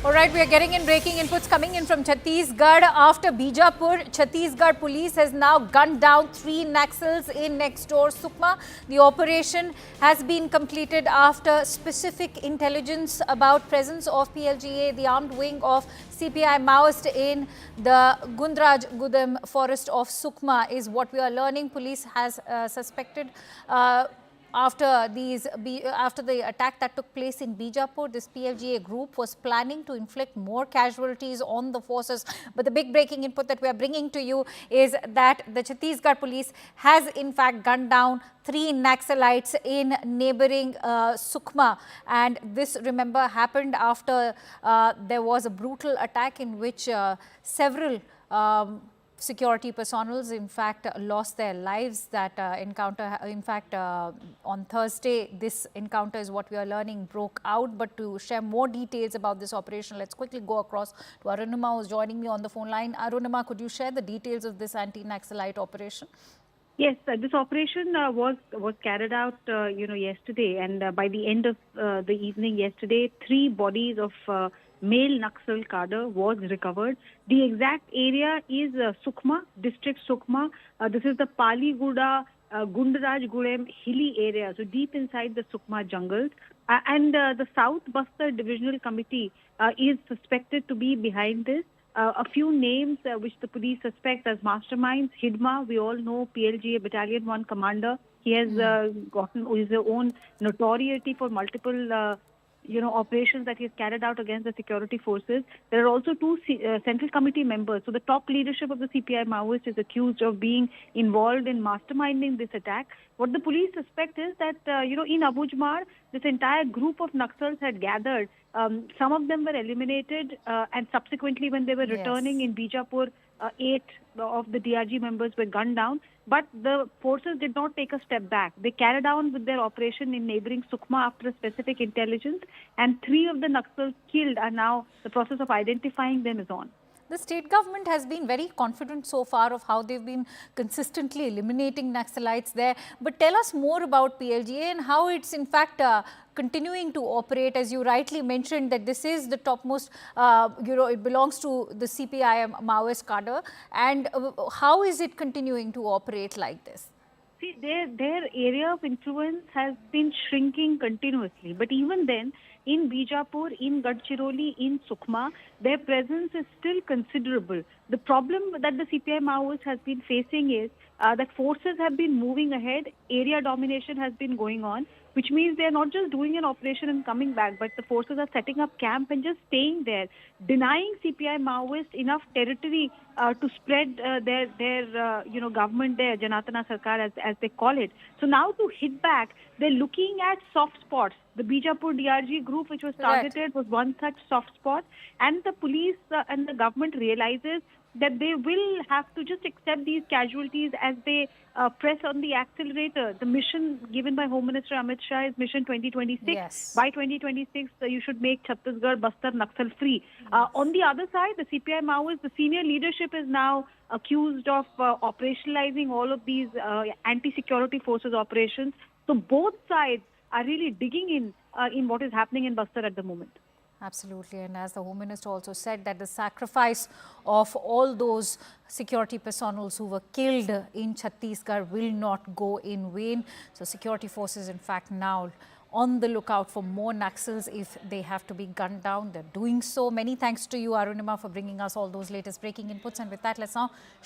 All right, we are getting in breaking inputs coming in from Chhattisgarh. After Bijapur, Chhattisgarh police has now gunned down 3 Naxals in next door Sukma. The operation has been completed after specific intelligence about presence of PLGA, the armed wing of CPI Maoist in the Gundraj Gudem forest of Sukma is what we are learning. Police has suspected after the attack that took place in Bijapur, this PFGA group was planning to inflict more casualties on the forces. But the big breaking input that we are bringing to you is that the Chhattisgarh police has in fact gunned down 3 Naxalites in neighboring Sukma. And this, remember, happened after there was a brutal attack in which several security personnel in fact lost their lives. That encounter, in fact, on Thursday, this encounter is what we are learning broke out. But to share more details about this operation, let's quickly go across to Arunima, who's joining me on the phone line. Arunima, could you share the details of this anti-Naxalite operation? Yes, this operation was carried out, yesterday, and by the end of the evening yesterday, 3 bodies of male Naxal cadre was recovered. The exact area is Sukma, district Sukma. This is the Paliguda, Gundraj Gudem hilly area, so deep inside the Sukma jungles. And the South Bastar Divisional Committee is suspected to be behind this. A few names which the police suspect as masterminds. Hidma, we all know, PLGA Battalion 1 commander. He has gotten his own notoriety for multiple, operations that he has carried out against the security forces. There are also 2 Central Committee members. So the top leadership of the CPI Maoist is accused of being involved in masterminding this attack. What the police suspect is that, in Abujmar, this entire group of Naxals had gathered. Some of them were eliminated, and subsequently when they were returning in Bijapur, 8 of the DRG members were gunned down. But the forces did not take a step back. They carried on with their operation in neighboring Sukma after a specific intelligence, and 3 of the Naxals killed are now, the process of identifying them is on. The state government has been very confident so far of how they've been consistently eliminating Naxalites there. But tell us more about PLGA and how it's in fact continuing to operate. As you rightly mentioned, that this is the topmost, it belongs to the CPI Maoist cadre. And how is it continuing to operate like this? See, their area of influence has been shrinking continuously. But even then, in Bijapur, in Gadchiroli, in Sukma, their presence is still considerable. The problem that the CPI Maoist has been facing is that forces have been moving ahead, area domination has been going on, which means they are not just doing an operation and coming back, but the forces are setting up camp and just staying there, denying CPI Maoist enough territory to spread their government there, Janatana Sarkar as they call it. So now to hit back, they're looking at soft spots. The Bijapur DRG group, which was targeted, was one such soft spot, and the police and the government realizes that they will have to just accept these casualties as they press on the accelerator. The mission given by Home Minister Amit Shah is Mission 2026. Yes. By 2026, you should make Chhattisgarh, Bastar Naxal free. On the other side, the CPI Maoist, the senior leadership is now accused of operationalizing all of these anti-security forces operations. So both sides are really digging in what is happening in Bastar at the moment. Absolutely. And as the Home Minister also said, that the sacrifice of all those security personnel who were killed in Chhattisgarh will not go in vain. So security forces, in fact, now on the lookout for more Naxals if they have to be gunned down. They're doing so. Many thanks to you, Arunima, for bringing us all those latest breaking inputs. And with that, let's now